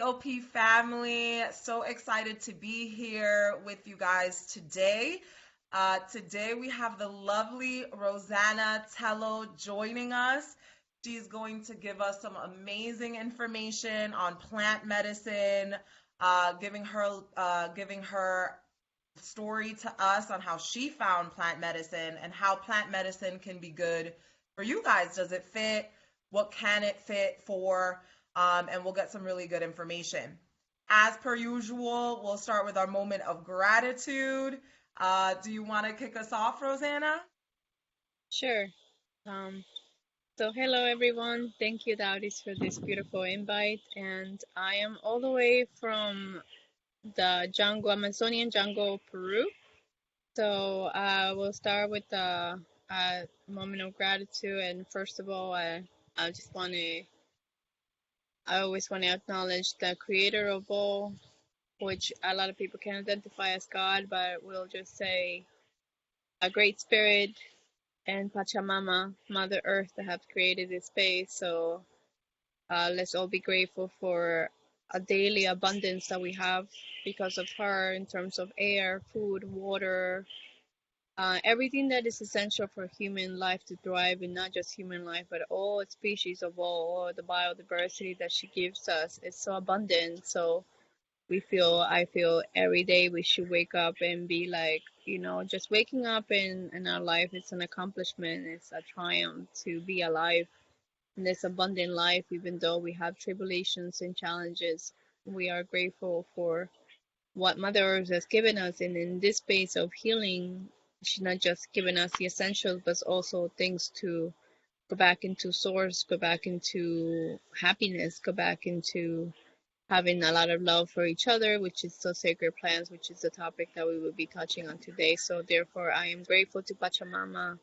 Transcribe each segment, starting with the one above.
POP family. So excited to be here with you guys today. Today we have the lovely Rosanna Tello joining us. She's going to give us some amazing information on plant medicine, giving her story to us on how she found plant medicine and how plant medicine can be good for you guys. Does it fit? What can it fit for? And we'll get some really good information. As per usual, we'll start with our moment of gratitude. Do you want to kick us off, Rosanna? Sure. Um, so hello everyone. Thank you, Daudis, for this beautiful invite. And I am all the way from the jungle, Amazonian jungle, Peru. So we'll start with a moment of gratitude. And first of all, I just want to, I always want to acknowledge the creator of all, which a lot of people can identify as God, but we'll just say a great spirit and Pachamama, Mother Earth, that have created this space. So let's all be grateful for a daily abundance that we have because of her in terms of air, food, water, everything that is essential for human life to thrive, and not just human life, but all species of all the biodiversity that she gives us. It's so abundant. So I feel every day we should wake up and be like, just waking up in our life, it's an accomplishment, it's a triumph to be alive in this abundant life. Even though we have tribulations and challenges, we are grateful for what Mother Earth has given us. And in this space of healing, she's not just given us the essentials, but also things to go back into source, go back into happiness, go back into having a lot of love for each other, which is the sacred plants, which is the topic that we will be touching on today. So therefore, I am grateful to Pachamama.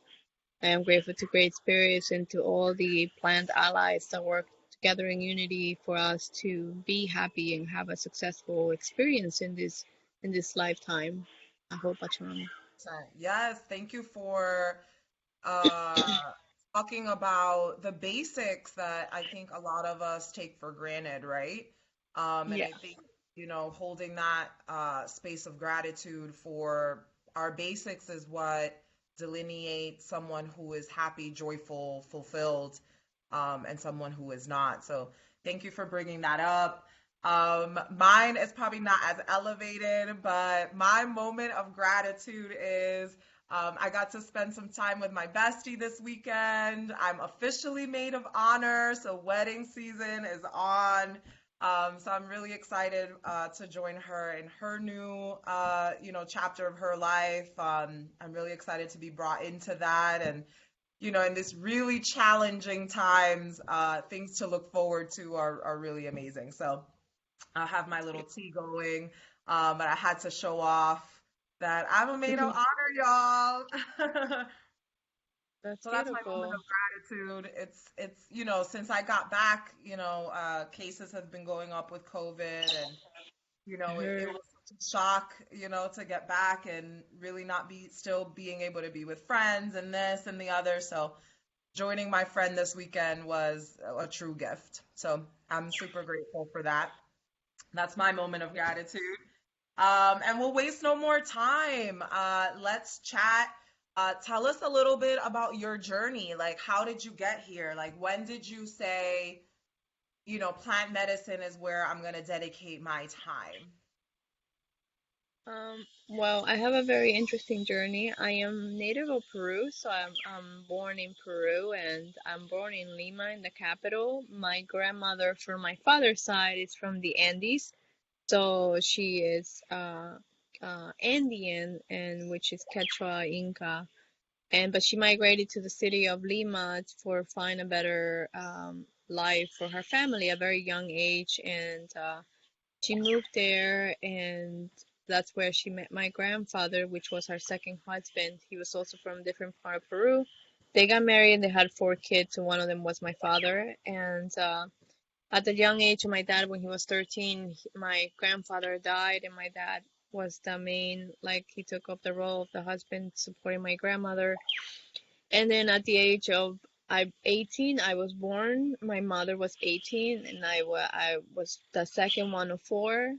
I am grateful to Great Spirits and to all the plant allies that work together in unity for us to be happy and have a successful experience in this lifetime. I hope, Pachamama. Yes, thank you for uh, talking about the basics that I think a lot of us take for granted, right? And Yeah. I think, holding that space of gratitude for our basics is what delineates someone who is happy, joyful, fulfilled, and someone who is not. So thank you for bringing that up. Mine is probably not as elevated, but my moment of gratitude is I got to spend some time with my bestie this weekend. I'm officially maid of honor, so wedding season is on. So I'm really excited to join her in her new, chapter of her life. I'm really excited to be brought into that, and in this really challenging times, things to look forward to are really amazing. So I have my little tea going, but I had to show off that I'm a maid of honor, y'all. That's So that's my moment beautiful. of gratitude. It's since I got back, cases have been going up with COVID, and I it heard. was such a shock, to get back and really not be still being able to be with friends and this and the other. So joining my friend this weekend was a true gift. So I'm super grateful for that. That's my moment of gratitude. And we'll waste no more time. Let's chat. Tell us a little bit about your journey. Like, how did you get here? Like, when did you say, plant medicine is where I'm going to dedicate my time? Well, I have a very interesting journey. I am native of Peru, so I'm born in Peru and I'm born in Lima, in the capital. My grandmother from my father's side is from the Andes, so she is Andean, and which is Quechua Inca, and but she migrated to the city of Lima for find a better life for her family at a very young age, and she moved there, and that's where she met my grandfather, which was her second husband. He was also from a different part of Peru. They got married and they had four kids, and one of them was my father. And at the young age of my dad, when he was 13, my grandfather died, and my dad was the main, like, he took up the role of the husband supporting my grandmother. And then at the age of I'm 18. I was born. My mother was 18, and I was the second one of four.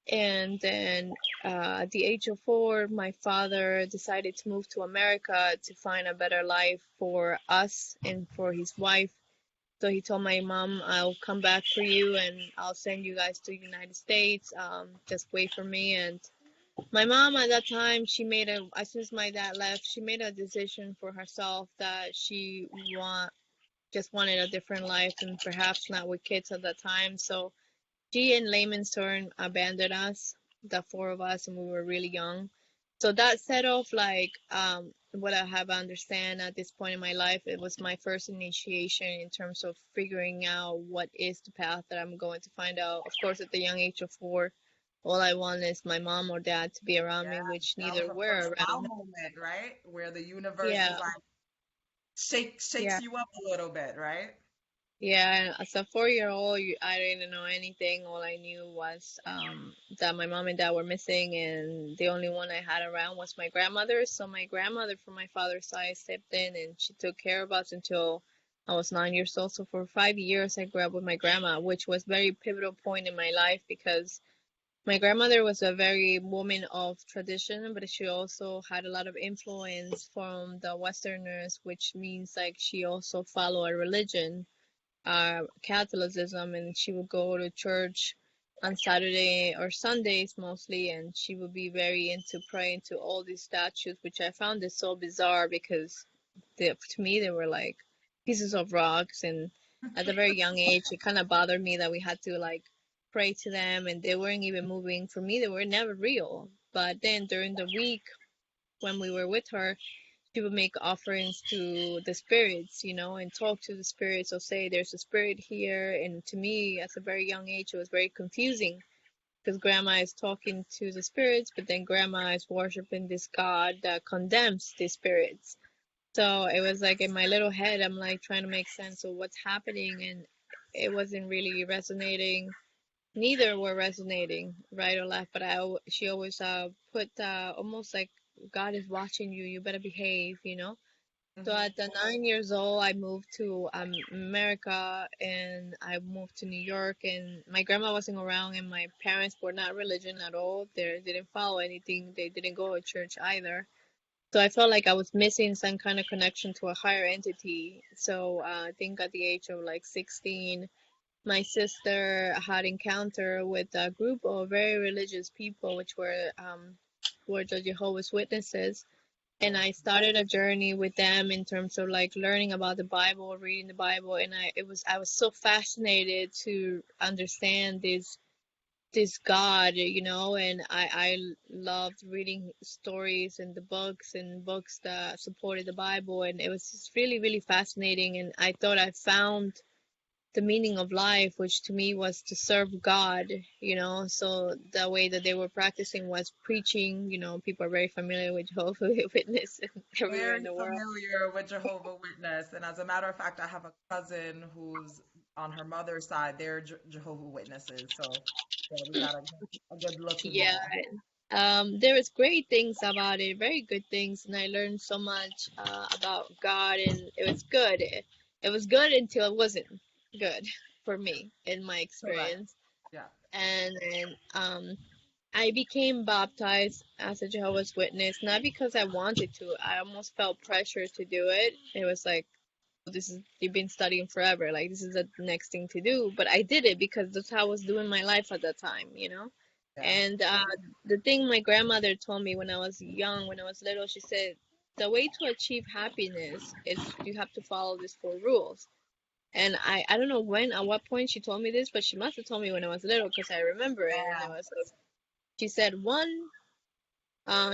And then at the age of four, my father decided to move to America to find a better life for us and for his wife. So he told my mom, I'll come back for you and I'll send you guys to the United States. Just wait for me. And my mom at that time, as soon as my dad left, she made a decision for herself that just wanted a different life and perhaps not with kids at that time. So she in layman's term abandoned us, the four of us, and we were really young. So that set off like what I have understand at this point in my life. It was my first initiation in terms of figuring out what is the path that I'm going to find out. Of course, at the young age of four, all I want is my mom or dad to be around me, Yeah, which that was neither a were first wow around. moment, right? Where the universe Yeah, is like shakes yeah. you up a little bit, right? Yeah, as a 4 year old, I didn't know anything. All I knew was that my mom and dad were missing, and the only one I had around was my grandmother. So my grandmother from my father's side stepped in, and she took care of us until I was 9 years old. So for 5 years, I grew up with my grandma, which was very pivotal point in my life because my grandmother was a very woman of tradition, but she also had a lot of influence from the Westerners, which means like she also followed a religion, Catholicism, and she would go to church on Saturday or Sundays mostly, and she would be very into praying to all these statues, which I found is so bizarre because to me they were like pieces of rocks, and at a very young age it kind of bothered me that we had to like pray to them and they weren't even moving. For me, they were never real. But then during the week when we were with her, she would make offerings to the spirits, and talk to the spirits or say there's a spirit here. And to me, at a very young age, it was very confusing because grandma is talking to the spirits, but then grandma is worshiping this god that condemns the spirits. So it was like in my little head, I'm like trying to make sense of what's happening, and it wasn't really resonating. Neither were resonating, right or left. But she always put almost like God is watching you. You better behave. So Hmm. at the 9 years old, I moved to America, and I moved to New York. And my grandma wasn't around, and my parents were not religion at all. They didn't follow anything. They didn't go to church either. So I felt like I was missing some kind of connection to a higher entity. So I think at the age of like 16, my sister had encounter with a group of very religious people, which were the Jehovah's Witnesses. And I started a journey with them in terms of like learning about the Bible, reading the Bible, and I was so fascinated to understand this God, and I loved reading stories and the books and books that supported the Bible, and it was just really, really fascinating. And I thought I found the meaning of life, which to me was to serve God. So the way that they were practicing was preaching. People are very familiar with Jehovah's Witness everywhere in Very the world. familiar with Jehovah Witness, and as a matter of fact, I have a cousin who's on her mother's side. They're Jehovah Witnesses, so yeah, we got a good look in Yeah, there. there was great things about it, very good things, and I learned so much about God, and it was good. It was good until it wasn't good for me in my Correct. experience. Yeah. And then I became baptized as a Jehovah's Witness, not because I wanted to. I almost felt pressure to do it. It was like, this is, you've been studying forever, like this is the next thing to do. But I did it because that's how I was doing my life at that time. Yeah. And the thing my grandmother told me when I was young, when I was little, she said, the way to achieve happiness is you have to follow these four rules. And I don't know when, at what point she told me this, but she must have told me when I was little because I remember it. And it Yeah. was like, she said, one,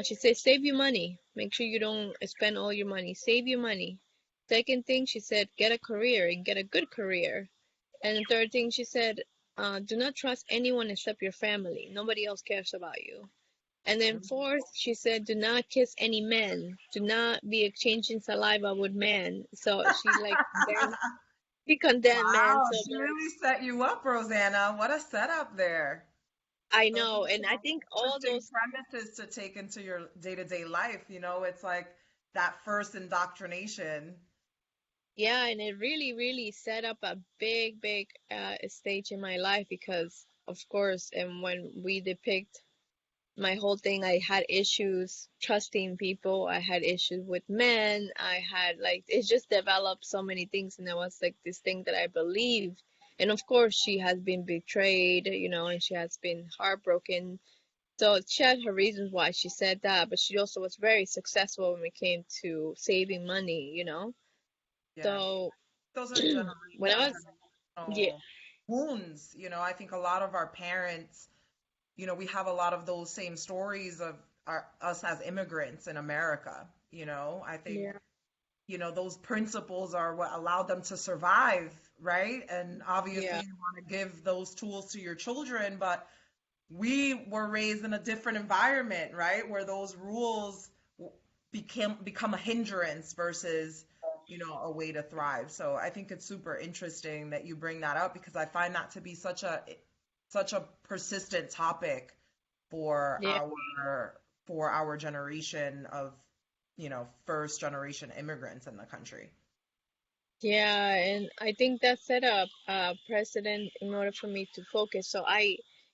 she said, save your money. Make sure you don't spend all your money. Save your money. Second thing, she said, get a career and get a good career. And the third thing, she said, do not trust anyone except your family. Nobody else cares about you. And then Mhm. fourth, she said, do not kiss any men. Do not be exchanging saliva with men. So she condemned men Wow, so she much. really set you up, Rosanna. What a setup there. I Those are know, and I some think all interesting those, premises to take into your day-to-day life. It's like that first indoctrination. Yeah, and it really, really set up a big, big stage in my life because, of course, and when we depict my whole thing, I had issues trusting people. I had issues with men. I had like, it just developed so many things. And there was like this thing that I believed. And of course, she has been betrayed, you know, and she has been heartbroken. So she had her reasons why she said that, but she also was very successful when it came to saving money, you know. Yeah. So Those are when I was, yeah, generational wounds. I think a lot of our parents, we have a lot of those same stories of us as immigrants in America. I think, yeah, those principles are what allowed them to survive, right? And obviously yeah, you want to give those tools to your children, but we were raised in a different environment, right? Where those rules become a hindrance versus, a way to thrive. So I think it's super interesting that you bring that up because I find that to be such a persistent topic for yeah. our generation of, first generation immigrants in the country. Yeah, and I think that set up a precedent in order for me to focus. So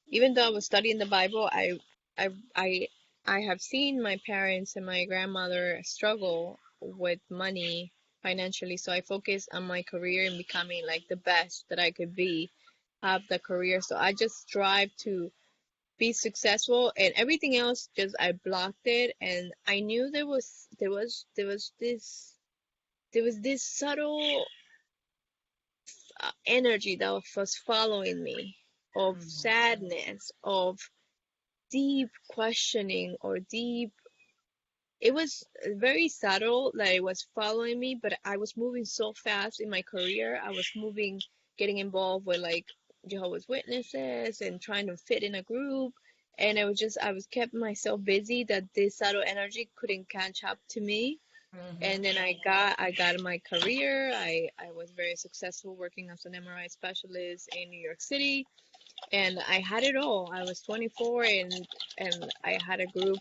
even though I was studying the Bible, I, I, I have seen my parents and my grandmother struggle with money financially. So I focused on my career and becoming like the best that I could be, have the career. So I just strive to be successful, and everything else just I blocked it. And I knew there was this subtle energy that was following me, of Hmm. sadness, of deep questioning, or deep, it was very subtle that it was following me, but I was moving so fast in my career. I was moving, getting involved with like Jehovah's Witnesses and trying to fit in a group. And I was kept myself busy that this subtle energy couldn't catch up to me. And Hmm. then I got my career. I was very successful working as an MRI specialist in New York City, and I had it all. I was 24, and I had a group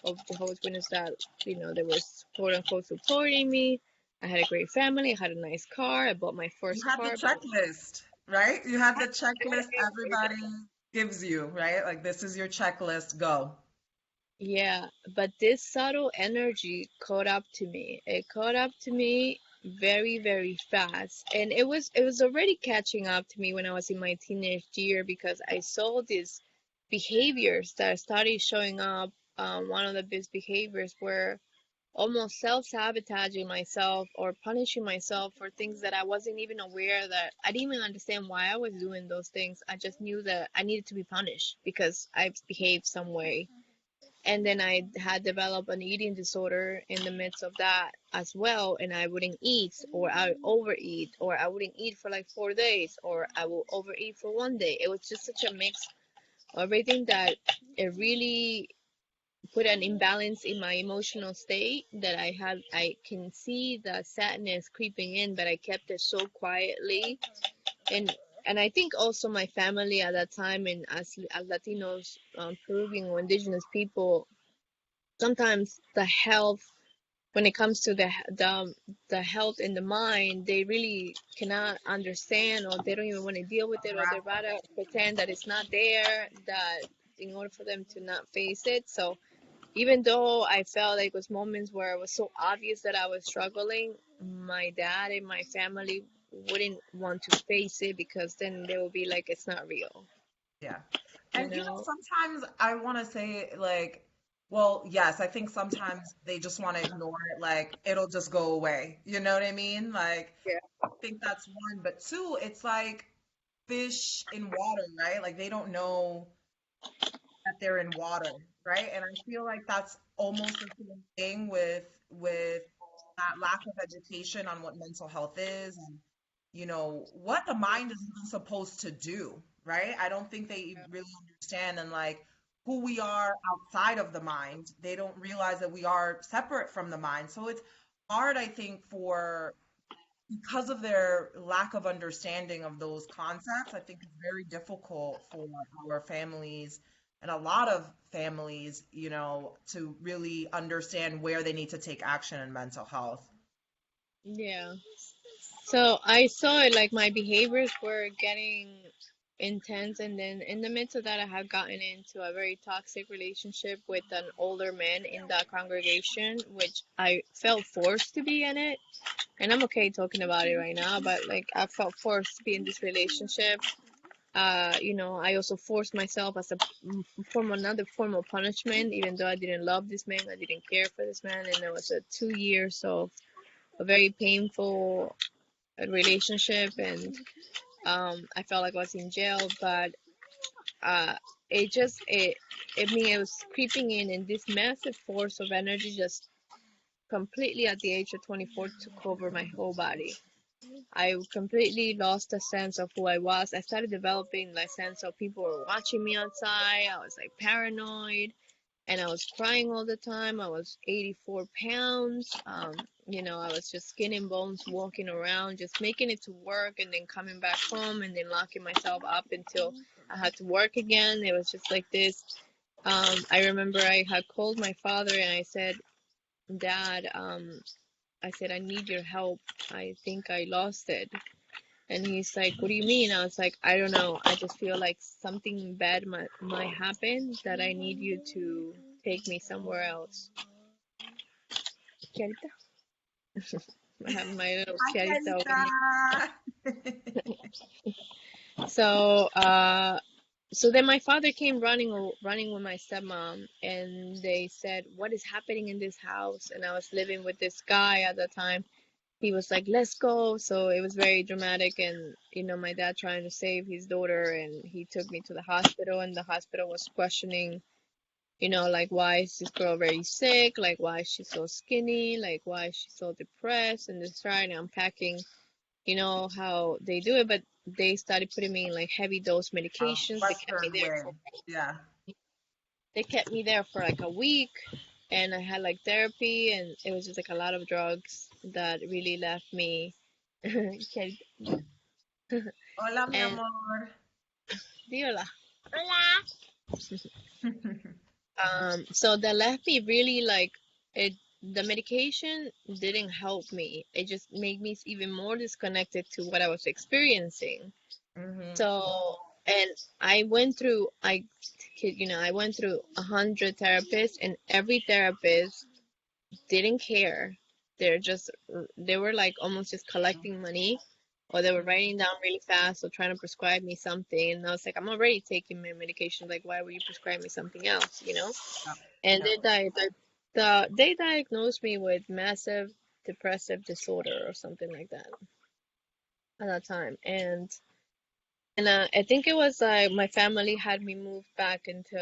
of Jehovah's Witnesses that, they was quote unquote supporting me. I had a great family. I had a nice car. I bought my You first had the car. But checklist, right? You had the checklist everybody gives you, right? Like this is your checklist, go. yeah, but this subtle energy caught up to me. It caught up to me very, very fast. And it was already catching up to me when I was in my teenage year because I saw these behaviors that started showing up. One of the best behaviors were almost self-sabotaging myself or punishing myself for things that I wasn't even aware, that I didn't even understand why I was doing those things. I just knew that I needed to be punished because I behaved some way. And then I had developed an eating disorder in the midst of that as well. And I wouldn't eat, or I would overeat, or I wouldn't eat for like 4 days, or I will overeat for one day. It was just such a mix of everything that it really put an imbalance in my emotional state, that I can see the sadness creeping in, but I kept it so quietly. And I think also my family at that time, and as Latinos, Peruvian or indigenous people, sometimes the health, when it comes to the health in the mind, they really cannot understand, or they don't even want to deal with it, or they rather pretend that it's not there, that in order for them to not face it. So even though I felt like it was moments where it was so obvious that I was struggling, my dad and my family wouldn't want to face it because then they will be like, it's not real, Yeah. you And know? sometimes I want to say like, well, yes, I think sometimes they just want to ignore it, like it'll just go away. You know what I mean? Like, Yeah. I think that's one, but two, it's like fish in water, right? Like they don't know that they're in water, right? And I feel like that's almost the same thing with that lack of education on what mental health is and what the mind is even supposed to do, right? I don't think they really understand and like who we are outside of the mind. They don't realize that we are separate from the mind. So it's hard, I think, for because of their lack of understanding of those concepts, I think it's very difficult for our families and a lot of families, to really understand where they need to take action in mental health. Yeah. So I saw it like my behaviors were getting intense, and then in the midst of that, I had gotten into a very toxic relationship with an older man in that congregation, which I felt forced to be in it. And I'm okay talking about it right now, but like I felt forced to be in this relationship. I also forced myself as a another form of punishment, even though I didn't love this man, I didn't care for this man, and it was a 2 years of a very painful relationship, and I felt like I was in jail, but uh, it was creeping in, and this massive force of energy just completely at the age of 24 took over my whole body. I completely lost a sense of who I was. I started developing like sense of people were watching me outside. I was like paranoid, and I was crying all the time. I was 84 pounds. I was just skin and bones walking around, just making it to work and then coming back home and then locking myself up until I had to work again. It was just like this. I remember I had called my father and I said, Dad, I said, I need your help. I think I lost it. And he's like, what do you mean? I was like, I don't know. I just feel like something bad might happen that I need you to take me somewhere else. Kiarita? I have my little Kiarita over here. So then my father came running with my stepmom, and they said, what is happening in this house? And I was living with this guy at the time. He was like, let's go. So it was very dramatic, and my dad trying to save his daughter, and he took me to the hospital, and the hospital was questioning, like, why is this girl very sick, like why is she so skinny, like why is she so depressed, and just trying to unpacking how they do it. But they started putting me in like heavy dose medications. Western way. Yeah. They kept me there for like a week, and I had like therapy, and it was just like a lot of drugs that really left me. Hola, mi And amor. Diola. So that left me really like it. The medication didn't help me. It just made me even more disconnected to what I was experiencing. Mm-hmm. So, and I went through, I went through 100 therapists, and every therapist didn't care. They were like almost just collecting money, or they were writing down really fast or trying to prescribe me something. And I was like, I'm already taking my medication. Like, why would you prescribe me something else, And they diagnosed me with massive depressive disorder or something like that at that time. And I think it was like my family had me moved back into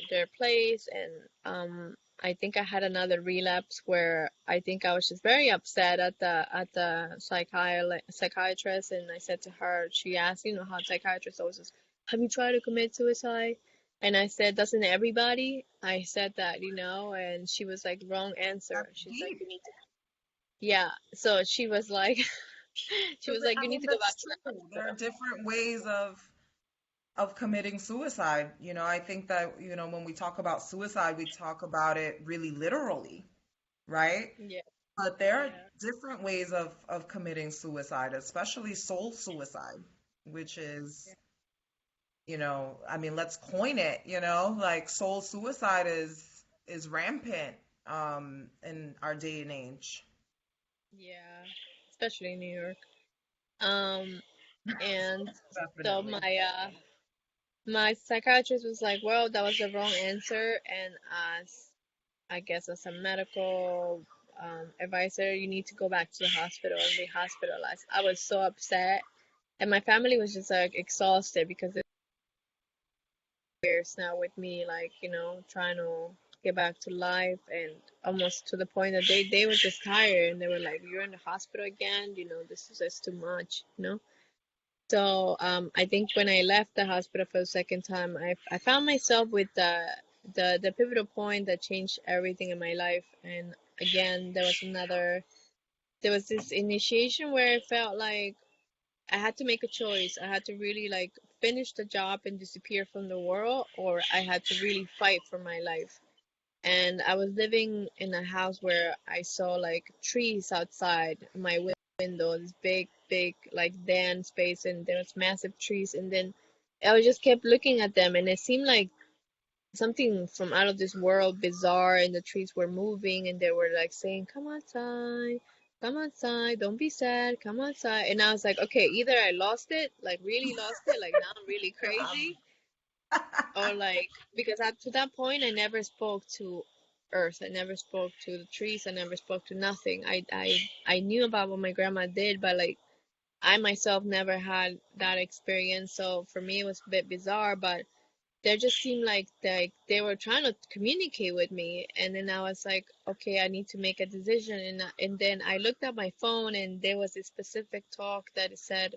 their place, and I think I had another relapse where I think I was just very upset at the psychiatrist, and I said to her, she asked, how psychiatrists always says, have you tried to commit suicide? And I said, doesn't everybody? I said that, and she was like, wrong answer. That's She's like, deep. you need to, yeah. So she was like, I you need mean, to go back that's to the true. There are hospital. different ways of committing suicide. I think that, when we talk about suicide, we talk about it really literally, right? Yeah, But there are yeah. different ways of committing suicide, especially soul suicide, which is, I mean, let's coin it, like soul suicide is rampant in our day and age. Yeah, especially in New York. Um, and so Definitely. my psychiatrist was like, "Well, that was the wrong answer," and as I guess as a medical advisor, you need to go back to the hospital and be hospitalized. I was so upset, and my family was just like exhausted because it's years now with me, like trying to get back to life, and almost to the point that they were just tired, and they were like, "You're in the hospital again, this is just too much, So I think when I left the hospital for the second time, I found myself with the pivotal point that changed everything in my life. And again, there was this initiation where I felt like I had to make a choice. I had to really like finish the job and disappear from the world, or I had to really fight for my life. And I was living in a house where I saw like trees outside my window. window, this big like den space, and there's massive trees, and then I was just kept looking at them, and it seemed like something from out of this world, bizarre, and the trees were moving, and they were like saying, come outside, don't be sad, come outside. And I was like, okay, either I lost it, like really lost it, like now I'm really crazy, or like, because up to that point I never spoke to earth, I never spoke to the trees, I never spoke to nothing. I knew about what my grandma did, but like I myself never had that experience, so for me it was a bit bizarre, but they just seemed like they were trying to communicate with me. And then I was like, okay, I need to make a decision. And then I looked at my phone, and there was a specific talk that said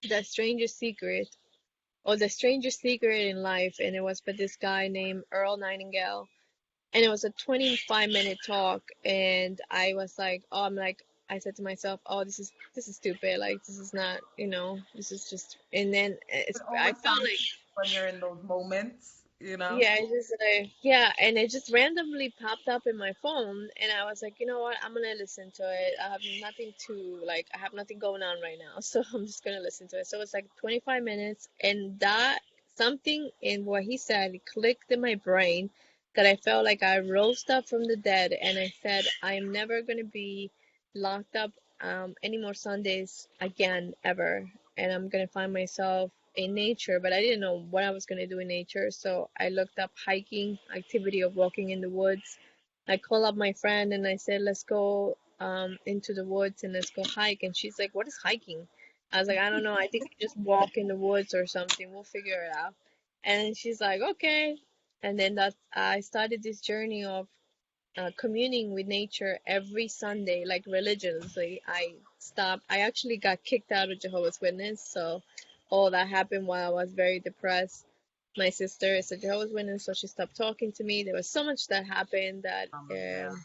the strangest secret, or the strangest secret in life, and it was by this guy named Earl Nightingale, and it was a 25-minute talk. And I was like, oh, I said to myself, oh, this is stupid, like this is not, this is just. And then It I always felt sounds like, when you're in those moments, you know? yeah, it just yeah, and it just randomly popped up in my phone, and I was like, you know what, I'm gonna listen to it. I have nothing going on right now, so I'm just gonna listen to it. So it's like 25 minutes, and that something in what he said clicked in my brain, that I felt like I rose up from the dead, and I said, I am never gonna be locked up any more Sundays again ever, and I'm gonna find myself in nature, but I didn't know what I was going to do in nature. So I looked up hiking, activity of walking in the woods. I called up my friend and I said, let's go into the woods and let's go hike. And she's like, what is hiking? I was like, I don't know. I think you just walk in the woods or something. We'll figure it out. And she's like, okay. And then I started this journey of communing with nature every Sunday, like religiously. I actually got kicked out of Jehovah's Witness, so all that happened while I was very depressed. My sister is a Jehovah's Witness, so she stopped talking to me. There was so much that happened Yeah.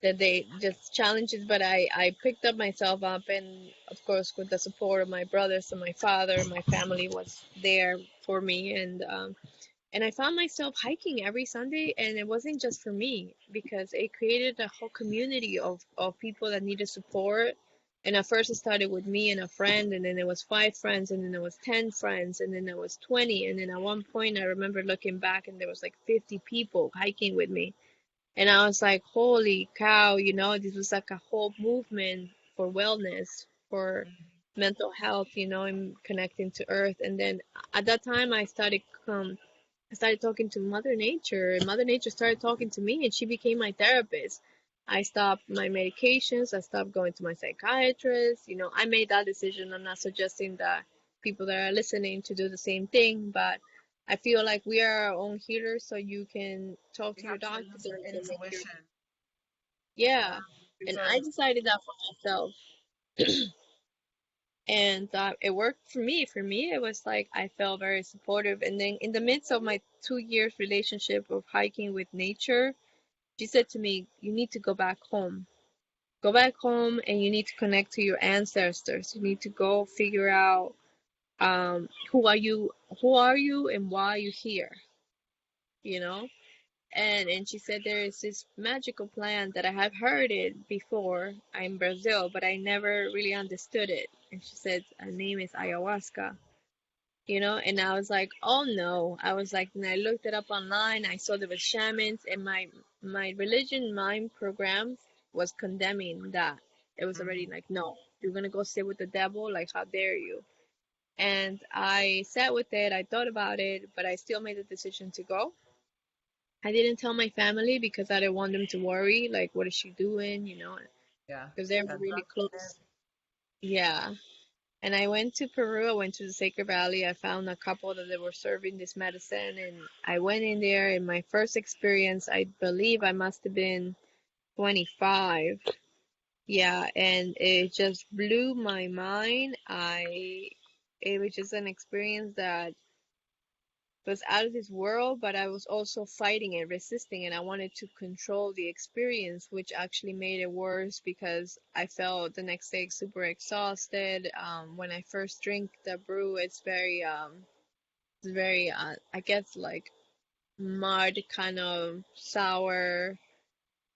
that they just challenges, but I picked up myself up, and of course with the support of my brothers and my father, my family was there for me, and I found myself hiking every Sunday, and it wasn't just for me, because it created a whole community of people that needed support. And at first it started with me and a friend, and then it was 5 friends, and then it was 10 friends, and then it was 20. And then at one point I remember looking back, and there was like 50 people hiking with me. And I was like, holy cow, this was like a whole movement for wellness, for mental health, and connecting to earth. And then at that time I started talking to Mother Nature, and Mother Nature started talking to me, and she became my therapist. I stopped my medications. I stopped going to my psychiatrist. I made that decision. I'm not suggesting that people that are listening to do the same thing, but I feel like we are our own healers, so you can talk You to your have to doctor, use and your you can make your, intuition. yeah. Yeah. And These I are decided that for myself. And it worked for me. For me, it was like I felt very supportive. And then in the midst of my 2 years relationship of hiking with nature, she said to me, you need to go back home. Go back home, and you need to connect to your ancestors. You need to go figure out who are you, and why are you here, you know? And she said there is this magical plant that I have heard it before in Brazil, but I never really understood it. And she said her name is ayahuasca. And I was like, oh no. I was like, and I looked it up online. I saw there was shamans, and my religion mind program was condemning that. It was already like, no, you're gonna go sit with the devil, like how dare you. And I sat with it, I thought about it, but I still made the decision to go. I didn't tell my family because I didn't want them to worry, like what is she doing, yeah. because they were Heads really up. close. Yeah. And I went to Peru. I went to the Sacred Valley. I found a couple that they were serving this medicine, and I went in there. In my first experience, I believe I must have been 25. Yeah, and it just blew my mind. It was just an experience that was out of this world, but I was also fighting and resisting, and I wanted to control the experience, which actually made it worse because I felt the next day super exhausted. When I first drink the brew, it's very, I guess like mud kind of sour,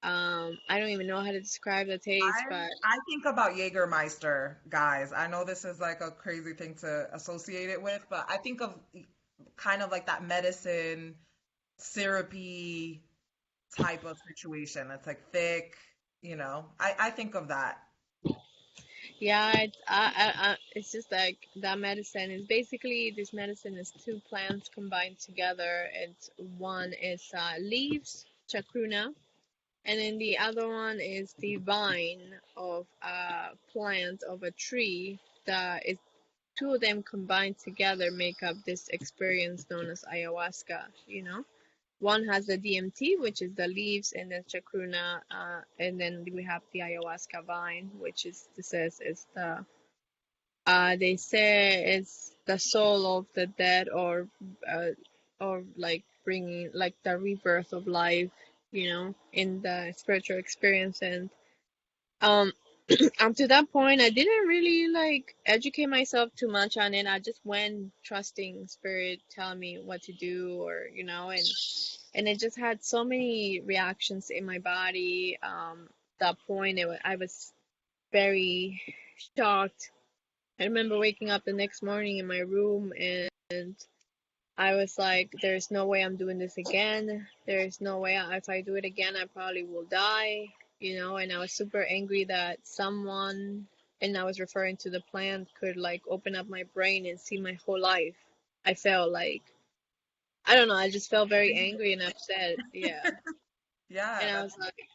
I don't even know how to describe the taste, but I think about Jägermeister, guys. I know this is like a crazy thing to associate it with, but I think of kind of like that medicine, syrupy type of situation. It's like thick, you know. I think of that. yeah, it's just like that medicine is basically this medicine is two plants combined together. It's one is leaves, chacruna, and then the other one is the vine of a plant of a tree that is two of them combined together make up this experience known as ayahuasca, you know? One has the DMT, which is the leaves, and then chacruna, and then we have the ayahuasca vine, which is this is the they say it's the soul of the dead, uh, or like bringing like the rebirth of life, you know, in the spiritual experience. And um, up to that point, I didn't really like educate myself too much on it. I just went trusting spirit telling me what to do, or you know, and it just had so many reactions in my body. That point, I was very shocked. I remember waking up the next morning in my room and I was like, there's no way I'm doing this again. There's no way if I do it again, I probably will die, you know, and I was super angry that someone, and I was referring to the plant, could like open up my brain and see my whole life. I felt like, I don't know, I just felt very angry and upset. Yeah. Yeah, And I that's was like,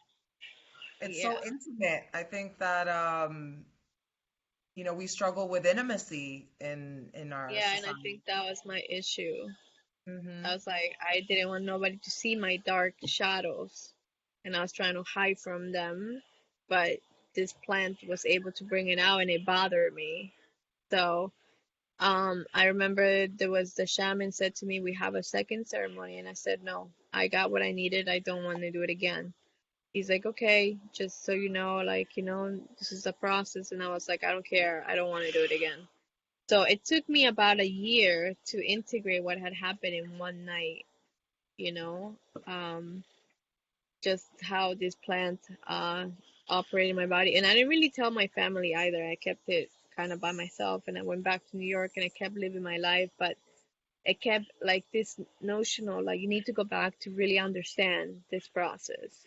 it's yeah. so intimate. I think that you know, we struggle with intimacy in our Yeah, and I society. think that was my issue. I Hmm. was like, I didn't want nobody to see my dark shadows, and I was trying to hide from them, but this plant was able to bring it out, and it bothered me. So, I remember there was the shaman said to me, "We have a second ceremony," and I said, "No, I got what I needed. I don't want to do it again." He's like, "Okay, just so you know, like, you know, this is a process," and I was like, "I don't care. I don't want to do it again." So it took me about a year to integrate what had happened in one night, you know, um, just how this plant operated in my body. And I didn't really tell my family either. I kept it kind of by myself, and I went back to New York and I kept living my life. But it kept like this notional, like you need to go back to really understand this process.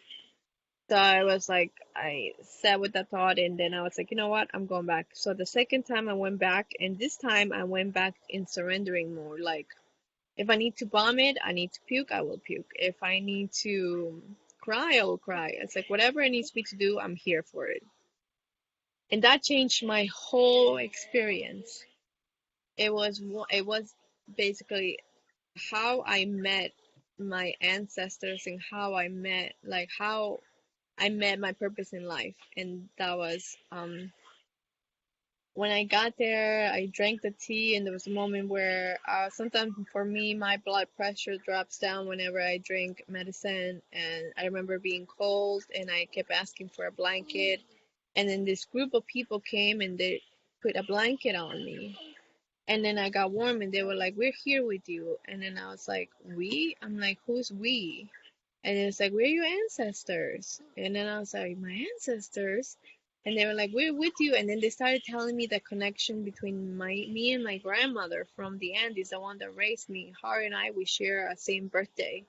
So I was like, I sat with that thought, and then I was like, you know what, I'm going back. So the second time I went back, and this time I went back in surrendering more. Like, if I need to vomit, I need to puke, I will puke. If I need to cry, I will cry. It's like whatever it needs me to do, I'm here for it. And that changed my whole experience. It was basically how I met my ancestors and how I met my purpose in life. And that was when I got there, I drank the tea, and there was a moment where sometimes for me, my blood pressure drops down whenever I drink medicine. And I remember being cold, and I kept asking for a blanket. And then this group of people came and they put a blanket on me. And then I got warm, and they were like, "We're here with you." And then I was like, "We?" I'm like, "Who's we?" And it's like, "We're your ancestors." And then I was like, "My ancestors?" And they were like, "We're with you." And then they started telling me the connection between me and my grandmother from the Andes, the one that raised me. Her and I, we share a same birthday.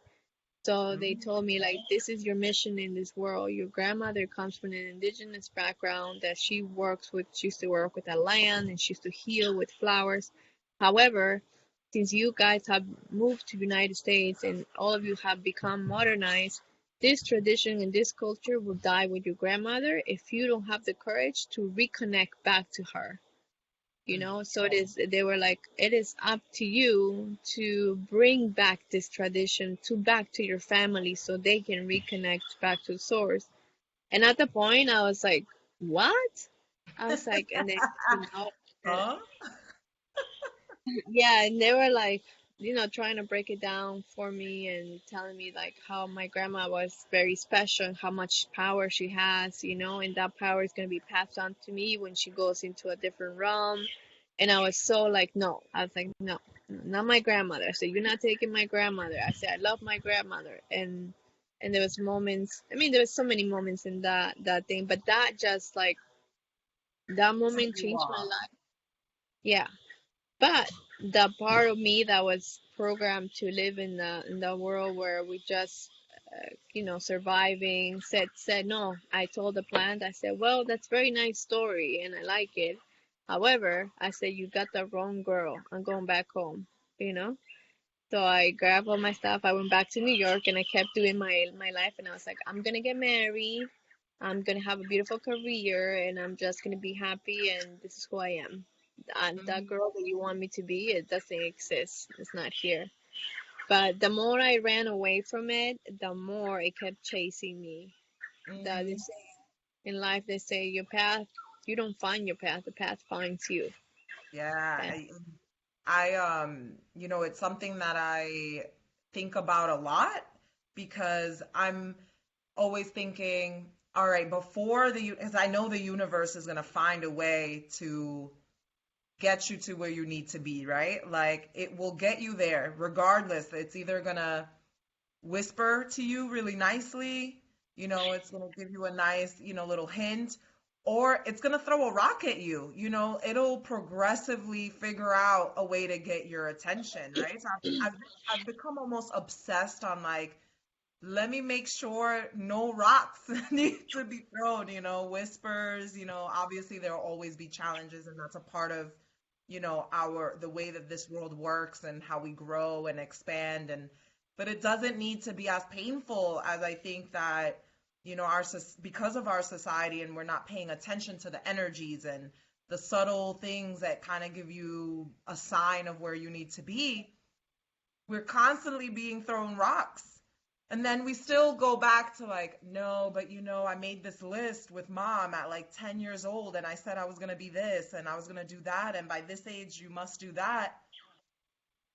So they told me, like, this is your mission in this world. Your grandmother comes from an indigenous background that she used to work with the land, and she used to heal with flowers. However, since you guys have moved to the United States and all of you have become modernized, this tradition and this culture will die with your grandmother if you don't have the courage to reconnect back to her. You know, so they were like, it is up to you to bring back this tradition to back to your family so they can reconnect back to the source. And at the point I was like, what? I was like, and then, you know, and Huh? yeah, and they were like, you know, trying to break it down for me and telling me like how my grandma was very special and how much power she has, you know, and that power is going to be passed on to me when she goes into a different realm. And I was so like, no. I was like, no, not my grandmother. I said, you're not taking my grandmother. I said, I love my grandmother. And And there was moments, I mean, there was so many moments in that thing, but that just like that Set moment you changed my off. life. Yeah. But the part of me that was programmed to live in the world where we just surviving said no. I told the plant, I said, well, that's very nice story and I like it. However, I said, you got the wrong girl. I'm going back home, you know? So I grabbed all my stuff. I went back to New York and I kept doing my life. And I was like, I'm gonna get married. I'm gonna have a beautiful career, and I'm just gonna be happy. And this is who I am. And that Hmm. girl that you want me to be, it doesn't exist. It's not here. But the more I ran away from it, the more it kept chasing me. That they Hmm. say in life, they say your path. You don't find your path. The path finds you. Yeah, And it's something that I think about a lot because I'm always thinking, all right, because I know the universe is going to find a way to get you to where you need to be, right? Like it will get you there regardless. It's either going to whisper to you really nicely, it's going to give you a nice, little hint, or it's going to throw a rock at you. It'll progressively figure out a way to get your attention, right? So I've become almost obsessed on like, let me make sure no rocks need to be thrown, whispers, obviously there'll always be challenges, and that's a part of, the way that this world works and how we grow and expand. But it doesn't need to be as painful as I think that, because of our society, and we're not paying attention to the energies and the subtle things that kind of give you a sign of where you need to be. We're constantly being thrown rocks. And then we still go back to like, no, but I made this list with mom at like 10 years old, and I said I was going to be this and I was going to do that. And by this age, you must do that.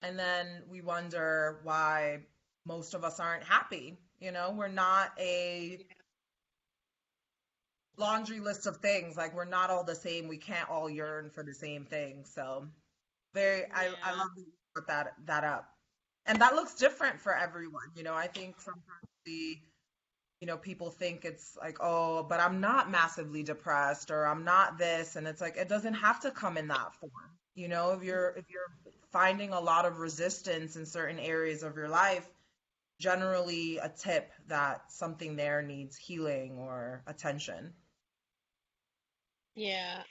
And then we wonder why most of us aren't happy. We're not a laundry list of things. Like, we're not all the same. We can't all yearn for the same thing. So, I yeah, love that you put that up. And that looks different for everyone. I think sometimes people think it's like, oh, but I'm not massively depressed, or I'm not this. And it's like, it doesn't have to come in that form. If you're finding a lot of resistance in certain areas of your life, generally a tip that something there needs healing or attention. yeah,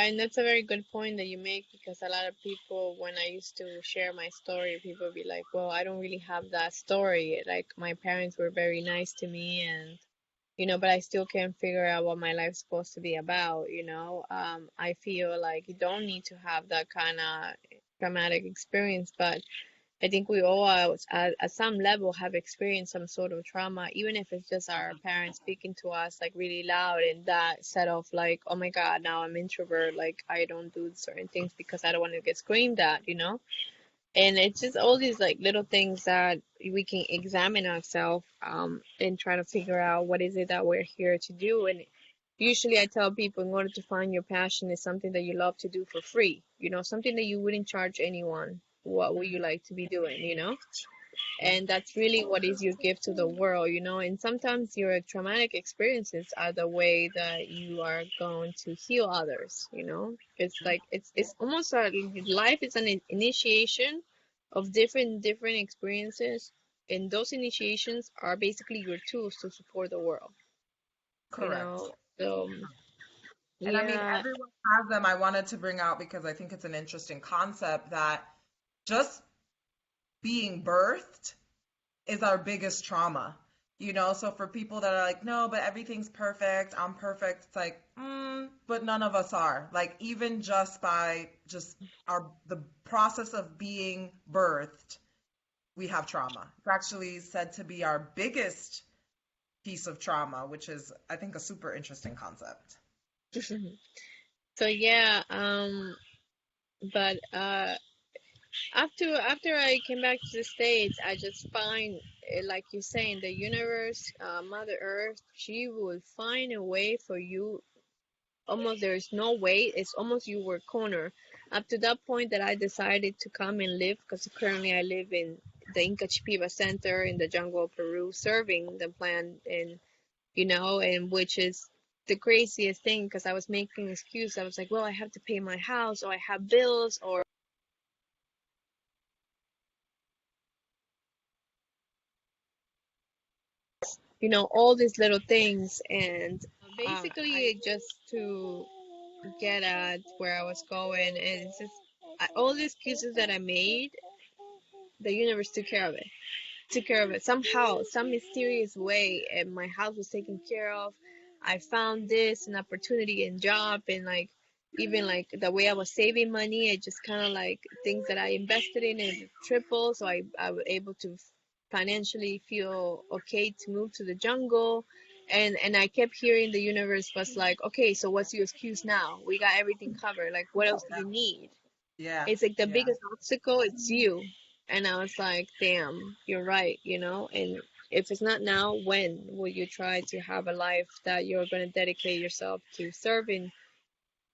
and that's a very good point that you make because a lot of people, when I used to share my story, people would be like, well, I don't really have that story. Like, my parents were very nice to me, and, but I still can't figure out what my life's supposed to be about. I feel like you don't need to have that kind of traumatic experience, but I think we all, at some level, have experienced some sort of trauma, even if it's just our parents speaking to us like really loud, and that set off like, oh my God, now I'm introvert. Like, I don't do certain things because I don't want to get screamed at. And it's just all these like little things that we can examine ourselves, and try to figure out what is it that we're here to do. And usually I tell people, in order to find your passion is something that you love to do for free, something that you wouldn't charge anyone. What would you like to be doing? And that's really what is your gift to the world. And sometimes your traumatic experiences are the way that you are going to heal others. It's like it's almost like life is an initiation of different experiences, and those initiations are basically your tools to support the world you Correct. know so And I mean, yeah. everyone has them. I wanted to bring out because I think it's an interesting concept that just being birthed is our biggest trauma. So for people that are like, no, but everything's perfect, I'm perfect, it's like, but none of us are. Like, even just by just the process of being birthed, we have trauma. It's actually said to be our biggest piece of trauma, which is, I think, a super interesting concept. So yeah, but after I came back to the States, I just find, like you're saying, the universe, Mother Earth, she will find a way for you almost there is no way. It's almost you were cornered. Up to that point that I decided to come and live, because currently I live in the Inca Shipiba Center in the jungle of Peru, serving the plant, and and which is the craziest thing, because I was making an excuse. I was like, well, I have to pay my house, or I have bills, or all these little things. And basically, just to get at where I was going, and it's just all the excuses that I made, the universe took care of it. Took care of it somehow, some mysterious way, and my house was taken care of. I found this an opportunity and job, and like even like the way I was saving money, it just kind of like things that I invested in and triple, so I was able to financially feel okay to move to the jungle. And I kept hearing the universe was like, okay, so what's your excuse now? We got everything covered. Like, what else do you need? Yeah. It's like the Yeah. biggest obstacle, it's you. And I was like, damn, you're right, And if it's not now, when will you try to have a life that you're going to dedicate yourself to serving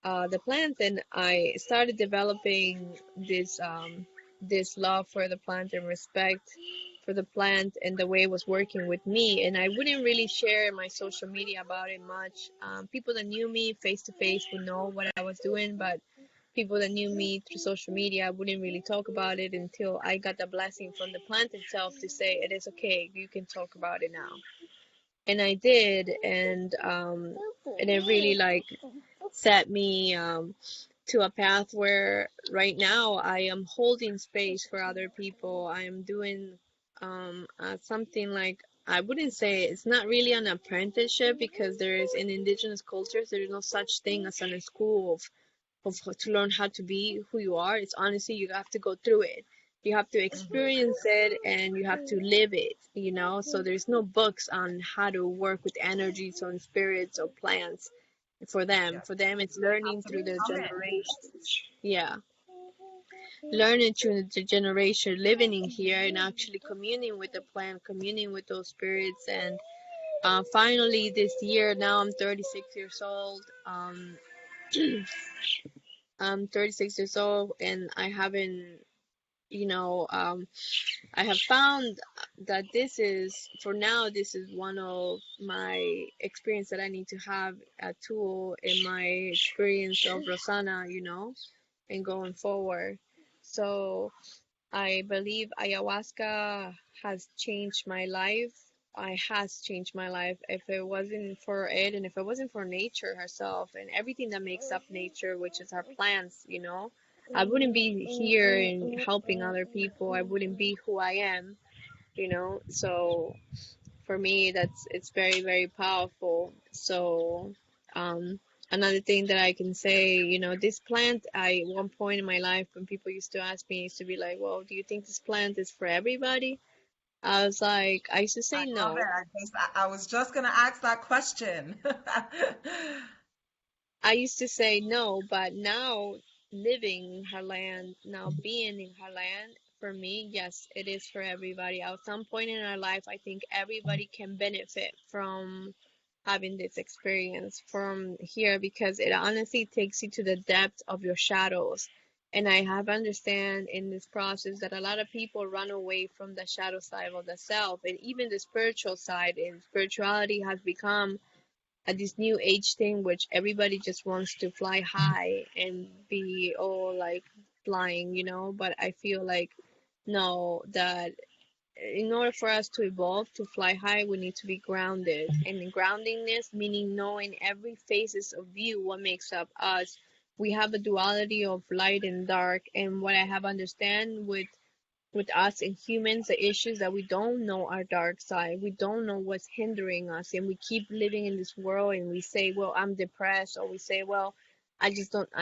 the plant? And I started developing this love for the plant and respect for the plant and the way it was working with me. And I wouldn't really share my social media about it much. People that knew me face to face would know what I was doing, but people that knew me through social media wouldn't really talk about it until I got the blessing from the plant itself to say it is okay, you can talk about it now. And I did, and it really like set me to a path where right now I am holding space for other people. I am doing something like, I wouldn't say it's not really an apprenticeship, because there is in indigenous cultures there is no such thing as a school to learn how to be who you are. It's honestly, you have to go through it. You have to experience it and you have to live it. So there's no books on how to work with energies or spirits or plants for them. Yes. For them, it's You learning have to through the become it. generations. Yeah. Learning through the generation, living in here and actually communing with the plant, communing with those spirits. And finally this year, now I'm 36 years old. I'm 36 years old, and I haven't, I have found that this is, for now, this is one of my experience that I need to have a tool in my experience of Rosanna, and going forward. So I believe ayahuasca has changed my life. I has changed my life. If it wasn't for it, and if it wasn't for nature herself and everything that makes up nature, which is our plants, I wouldn't be here and helping other people. I wouldn't be who I am. So for me, it's very, very powerful. So another thing that I can say, this plant, one point in my life when people used to ask me, used to be like, well, do you think this plant is for everybody? I was like, I used to I say love it. no. I was just gonna ask that question. I used to say no, but now living in her land, now being in her land, for me, yes, it is for everybody. At some point in our life, I think everybody can benefit from having this experience from here, because it honestly takes you to the depth of your shadows. And I have understand in this process that a lot of people run away from the shadow side of the self, and even the spiritual side. And spirituality has become this new age thing, which everybody just wants to fly high and be all like flying. But I feel like no, that in order for us to evolve to fly high, we need to be grounded. And groundingness meaning knowing every phases of you, what makes up us. We have a duality of light and dark, and what I have understand with us and humans, the issues that we don't know our dark side, we don't know what's hindering us, and we keep living in this world, and we say, well, I'm depressed, or we say, well, I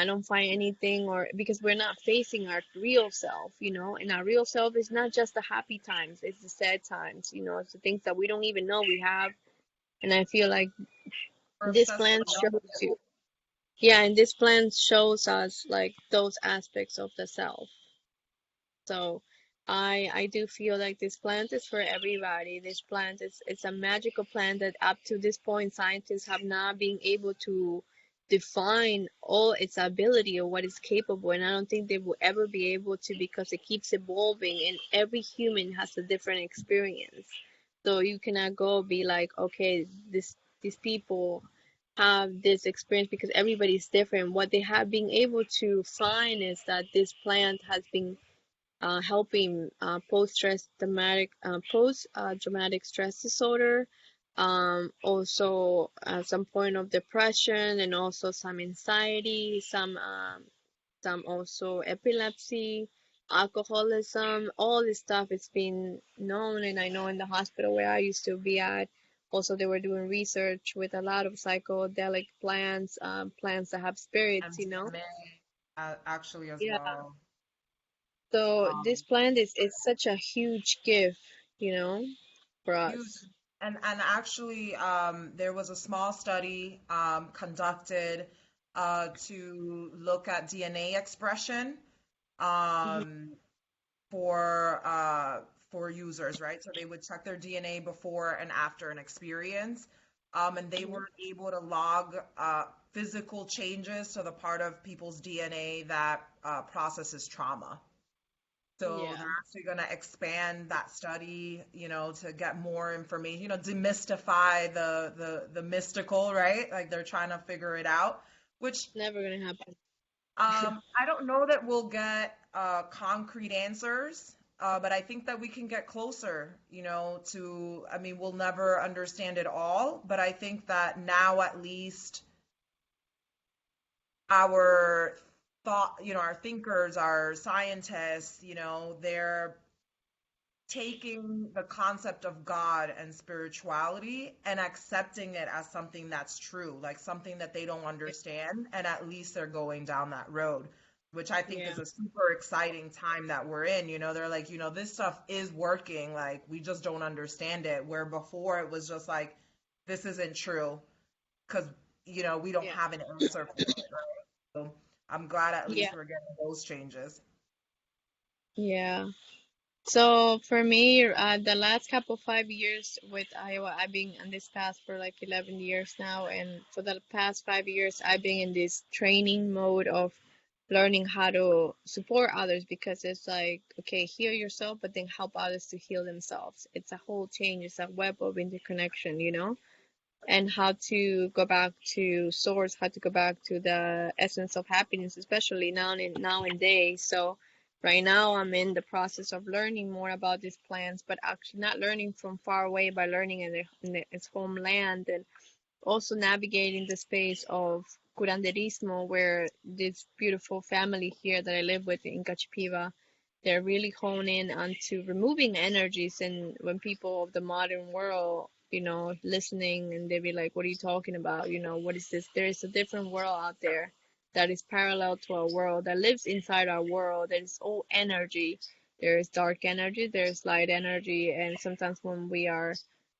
don't find anything, or because we're not facing our real self. And our real self is not just the happy times, it's the sad times. It's the things that we don't even know we have. And I feel like We're this obsessed plan with knowing shows it. you, yeah, and this plan shows us like those aspects of the self. So I do feel like this plant is for everybody. This plant is, it's a magical plant that up to this point scientists have not been able to define all its ability or what is capable, and I don't think they will ever be able to, because it keeps evolving and every human has a different experience. So you cannot go be like, okay, these people have this experience, because everybody's different. What they have been able to find is that this plant has been helping post traumatic stress disorder, also some point of depression, and also some anxiety, some also epilepsy, alcoholism. All this stuff is been known, and I know in the hospital where I used to be at, also they were doing research with a lot of psychedelic plants, plants that have spirits, you know. MDMA, actually as Yeah. well. So this Um, plant is such a huge gift, you know, for Huge. us. And actually, there was a small study conducted to look at DNA expression Hmm. um, for uh, for users, right? So they would check their DNA before and after an experience, and they Hmm. were able to log physical changes to the part of people's DNA that processes trauma. So they're Yeah, actually going to expand that study, to get more information, demystify the mystical, right? Like they're trying to figure it out, which never gonna happen. I don't know that we'll get concrete answers, but I think that we can get closer, I mean, we'll never understand it all, but I think that now at least our our thinkers, our scientists, they're taking the concept of God and spirituality and accepting it as something that's true, like something that they don't Yeah, understand, and at least they're going down that road, which I think yeah, is a super exciting time that we're in. They're like, this stuff is working, like we just don't understand it. Where before it was just like, this isn't true because we don't yeah, have an answer for it, right? So I'm glad at yeah, least we're getting those changes. yeah. So for me, the last couple 5 years with Iowa, I've been on this path for like 11 years now, and for the past 5 years, I've been in this training mode of learning how to support others, because it's like, okay, heal yourself, but then help others to heal themselves. It's a whole change. It's a web of interconnection, you know, and how to go back to source, how to go back to the essence of happiness, especially nowadays. So right now I'm in the process of learning more about these plants, but actually not learning from far away, but learning in its homeland, and also navigating the space of curanderismo, where this beautiful family here that I live with in Inca Shipiba, they're really honing onto removing energies. And when people of the modern world, you know, listening, and they be like, what are you talking about? You know, what is this? There is a different world out there that is parallel to our world, that lives inside our world, that is all energy. There is dark energy, there's light energy, and sometimes when we are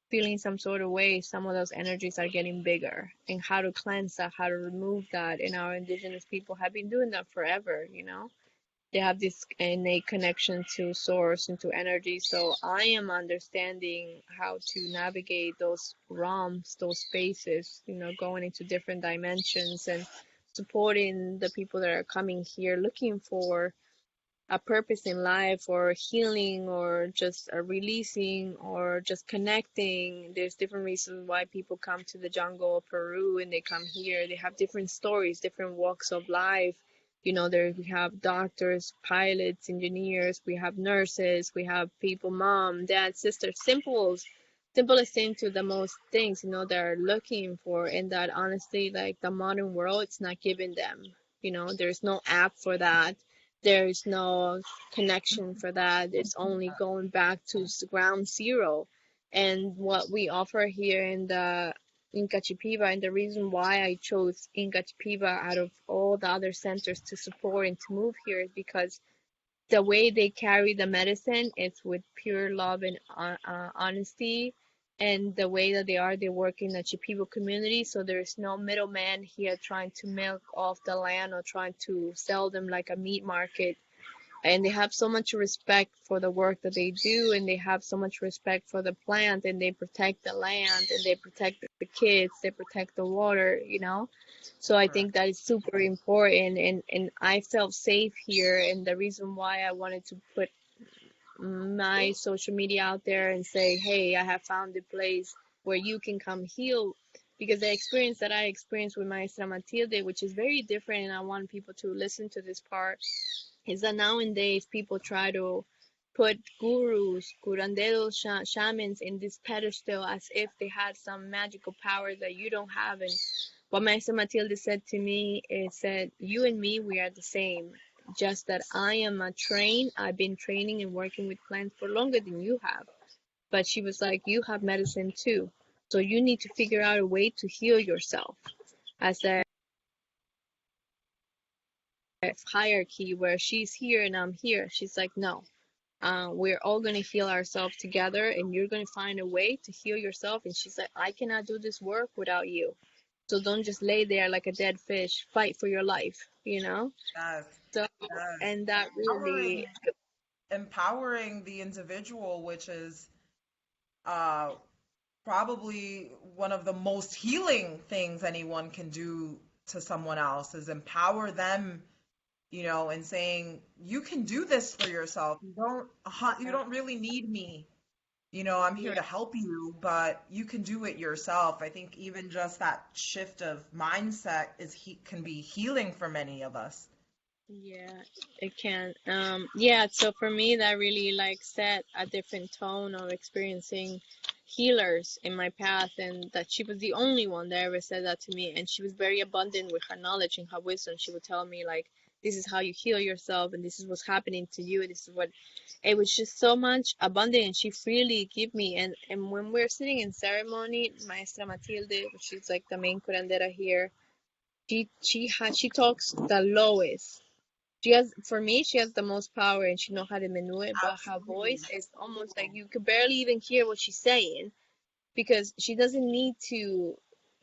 feeling some sort of way, some of those energies are getting bigger. And how to cleanse that, how to remove that. And our indigenous people have been doing that forever, you know. They have this innate connection to source and to energy. So I am understanding how to navigate those realms, those spaces, you know, going into different dimensions, and supporting the people that are coming here looking for a purpose in life, or healing, or just releasing, or just connecting. There's different reasons why people come to the jungle of Peru and they come here. They have different stories, different walks of life. You know, there we have doctors, pilots, engineers, we have nurses, we have people, mom, dad, sister, simplest thing to the most things, you know, they're looking for. And that honestly, like the modern world, it's not giving them. You know, there's no app for that, there's no connection for that. It's only going back to ground zero. And what we offer here in the Inca Shipiba, and the reason why I chose Inca Shipiba out of all the other centers to support and to move here, is because the way they carry the medicine is with pure love and honesty. And the way that they work in the Shipibo community, so there's no middleman here trying to milk off the land or trying to sell them like a meat market. and they have so much respect for the work that they do, and they have so much respect for the plant, and they protect the land, and they protect the kids, they protect the water, you know. So I Correct. think that is super important, and I felt safe here, and the reason why I wanted to put my social media out there and say, hey, I have found a place where you can come heal, because the experience that I experienced with Maestra Matilde, which is very different, and I want people to listen to this part, is that nowadays people try to put gurus, curanderos, shamans in this pedestal as if they had some magical power that you don't have. And what Maestra Matilde said to me is that you and me, we are the same. Just that I am a I've been training and working with plants for longer than you have. But she was like, you have medicine too. So you need to figure out a way to heal yourself. As a hierarchy where she's here and I'm here, she's like, no, we're all going to heal ourselves together, and you're going to find a way to heal yourself. And she's like, I cannot do this work without you. So don't just lay there like a dead fish. Fight for your life, you know? Yes. So, Yes. and that really, Empowering the individual, which is uh, probably one of the most healing things anyone can do to someone else, is empower them, and saying, you can do this for yourself. You don't really need me. I'm here yeah, to help you, but you can do it yourself. I think even just that shift of mindset can be healing for many of us. yeah, it can. Yeah, so for me, that really like set a different tone of experiencing healers in my path, and that she was the only one that ever said that to me. And she was very abundant with her knowledge and her wisdom. She would tell me like, this is how you heal yourself, and this is what's happening to you. This is what it was, just so much abundant, and she freely give me. And when we're sitting in ceremony, Maestra Matilde, which is like the main curandera here, she talks the lowest. She has, for me, she has the most power, and she knows how to maneuver it, but her voice Absolutely. is almost like you could barely even hear what she's saying, because she doesn't need to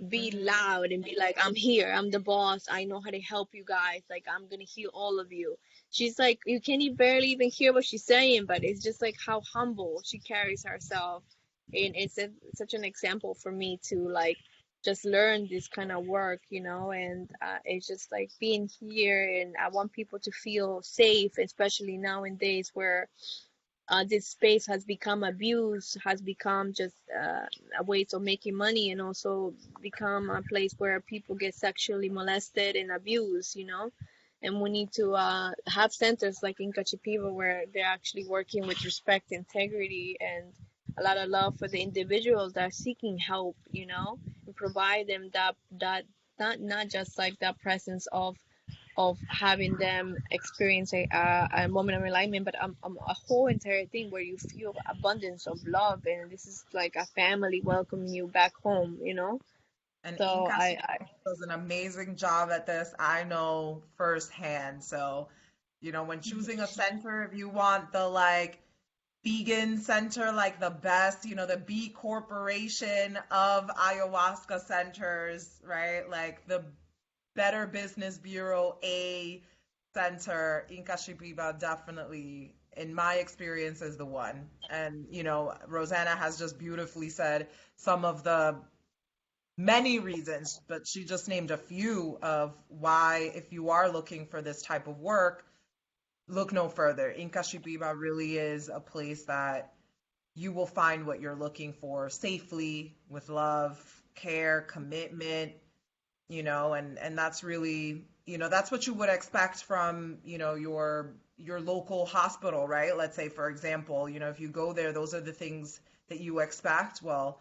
be Hmm. loud and be like, I'm here, I'm the boss, I know how to help you guys, like I'm gonna heal all of you. She's like, you can't even barely even hear what she's saying, but it's just like how humble she carries herself. And it's such an example for me to like just learn this kind of work, you know. And it's just like being here, and I want people to feel safe, especially nowadays where this space has become abused, has become just a way of making money, and also become a place where people get sexually molested and abused, you know. And we need to have centers like Inca Shipiba where they're actually working with respect, integrity, and a lot of love for the individuals that are seeking help, you know, and provide them that not just like that presence of having them experience a moment of enlightenment, but a whole entire thing where you feel abundance of love, and this is like a family welcoming you back home, you know. And So Inca I does an amazing job at this. I know firsthand. So, when choosing a center, if you want the like vegan center, like the best, the B Corporation of ayahuasca centers, right? Like the Better Business Bureau A center, Inca Shipiba definitely, in my experience, is the one. And, Rosanna has just beautifully said some of the many reasons, but she just named a few of why, if you are looking for this type of work, look no further. Inca Shipiba really is a place that you will find what you're looking for safely, with love, care, commitment, and that's really, that's what you would expect from, your local hospital, right? Let's say, for example, if you go there, those are the things that you expect. Well,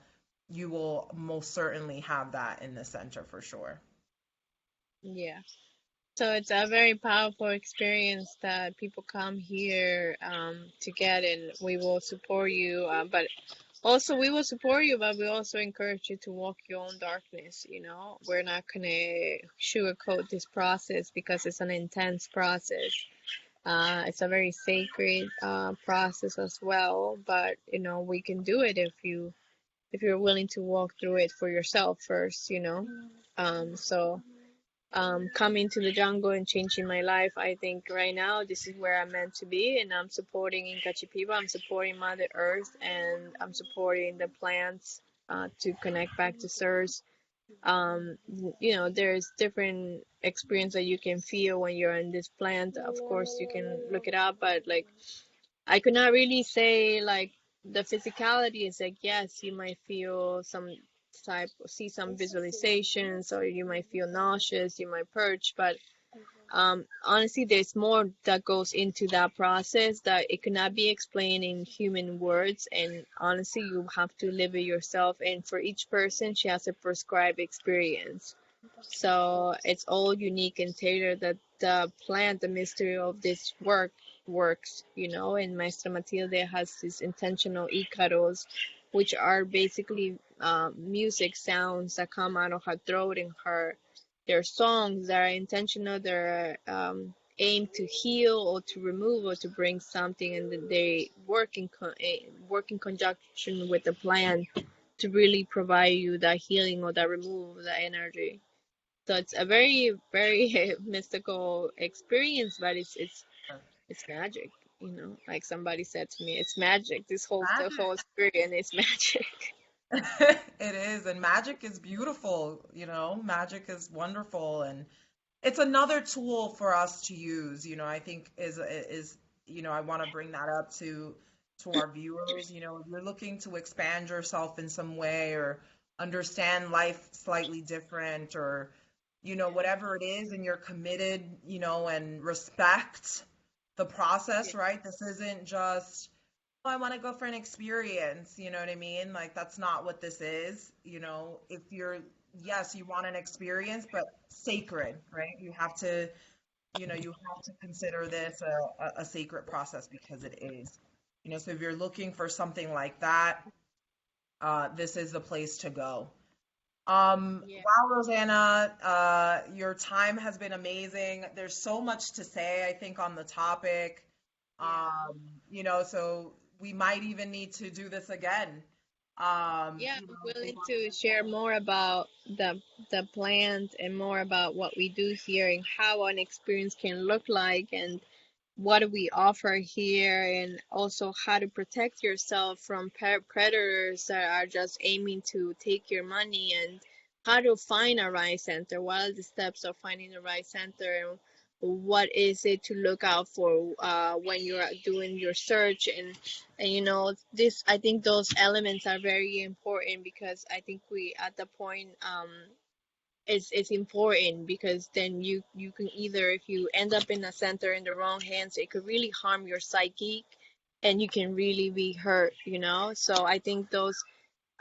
you will most certainly have that in the center for sure. yeah. So it's a very powerful experience that people come here to get, and we will support you. But also, we will support you, but we also encourage you to walk your own darkness. You know, we're not gonna sugarcoat this process because it's an intense process. It's a very sacred process as well, but you know, we can do it if you're willing to walk through it for yourself first, you know. So coming to the jungle and changing my life. I think right now this is where I'm meant to be, and I'm supporting Inca Shipiba. I'm supporting Mother Earth, and I'm supporting the plants to connect back to Source. You know, there's different experience that you can feel when you're in this plant. Of course, you can look it up, but like I could not really say like the physicality is like, yes, you might feel some type, see some visualizations, or you might feel nauseous, you might purge, but honestly, there's more that goes into that process that it cannot be explained in human words. And honestly, you have to live it yourself. And for each person, she has a prescribed experience. So it's all unique and tailored that the plant, the mystery of this works, you know. And Maestra Matilde has these intentional icaros, which are basically music sounds that come out of her throat and her their songs that are intentional. They're aimed to heal or to remove or to bring something, and they work in conjunction with the plant to really provide you that healing or that remove of that energy. So it's a very, very mystical experience, but it's magic, you know. Like somebody said to me, it's magic. The Magic. whole experience is magic. It is, and magic is beautiful, you know, magic is wonderful, and it's another tool for us to use, you know, I think is, you know, I want to bring that up to our viewers, you know, if you're looking to expand yourself in some way or understand life slightly different or, you know, whatever it is, and you're committed, you know, and respect the process, right? This isn't just, oh, I want to go for an experience, you know what I mean? Like that's not what this is, you know. If you're, yes, you want an experience, but sacred, right? You have to, you know, you have to consider this a sacred process because it is. You know, so if you're looking for something like that, this is the place to go. Yeah. Wow, Rosanna, your time has been amazing. There's so much to say, I think, on the topic. Yeah. You know, so we might even need to do this again. Yeah, You I'm know, if willing I to share more about the plant and more about what we do here and how an experience can look like and what do we offer here, and also how to protect yourself from predators that are just aiming to take your money, and how to find a right center. What are the steps of finding the right center, and what is it to look out for when you're doing your search, and you know this. I think those elements are very important because I think we at the point it's important because then you can either, if you end up in a center in the wrong hands, it could really harm your psyche and you can really be hurt, you know. So I think those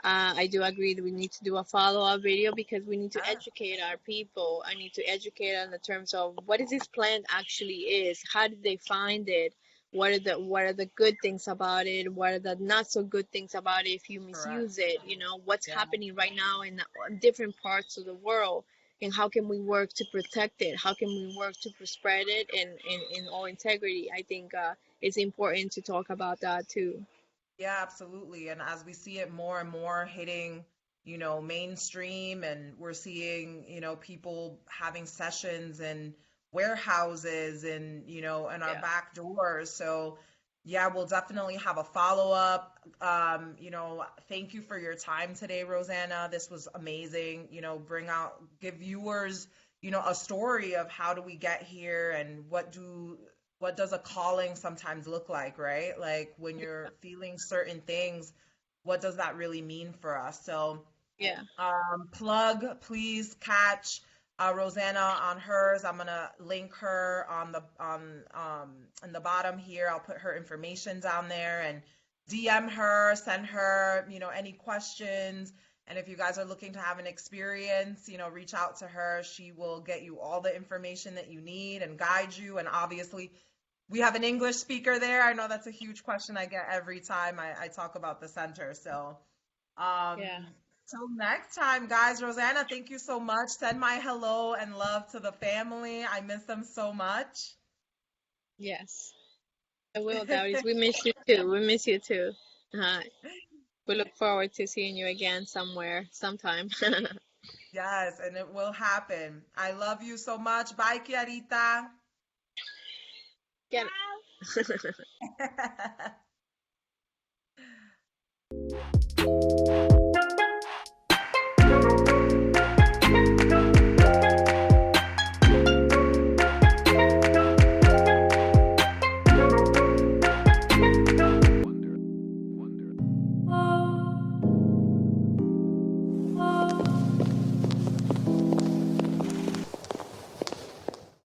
I do agree that we need to do a follow-up video because we need to yeah, educate our people. I need to educate on the terms of what is this plant actually is, how did they find it, what are the good things about it, what are the not so good things about it if you correct. misuse it, you know, what's Yeah, happening right now in different parts of the world, and how can we work to protect it, how can we work to spread it in all integrity. I think it's important to talk about that too. yeah, absolutely. And as we see it more and more hitting, you know, mainstream, and we're seeing, you know, people having sessions in warehouses and, you know, and our Yeah. back doors. So, yeah, we'll definitely have a follow-up. You know, thank you for your time today, Rosanna. This was amazing. You know, give viewers, you know, a story of how do we get here and what does a calling sometimes look like, right? Like when you're feeling certain things, what does that really mean for us? So, Yeah. plug, please catch Rosanna on hers. I'm gonna link her on the in the bottom here. I'll put her information down there and DM her, send her, you know, any questions. And if you guys are looking to have an experience, you know, reach out to her. She will get you all the information that you need and guide you. And obviously, we have an English speaker there. I know that's a huge question I get every time I talk about the center. So, Yeah. till next time, guys. Rosanna, thank you so much. Send my hello and love to the family. I miss them so much. Yes. I will, Dowdies. We miss you too. We miss you too. Uh, we look forward to seeing you again somewhere, sometime. Yes, and it will happen. I love you so much. Bye, Kiarita. Get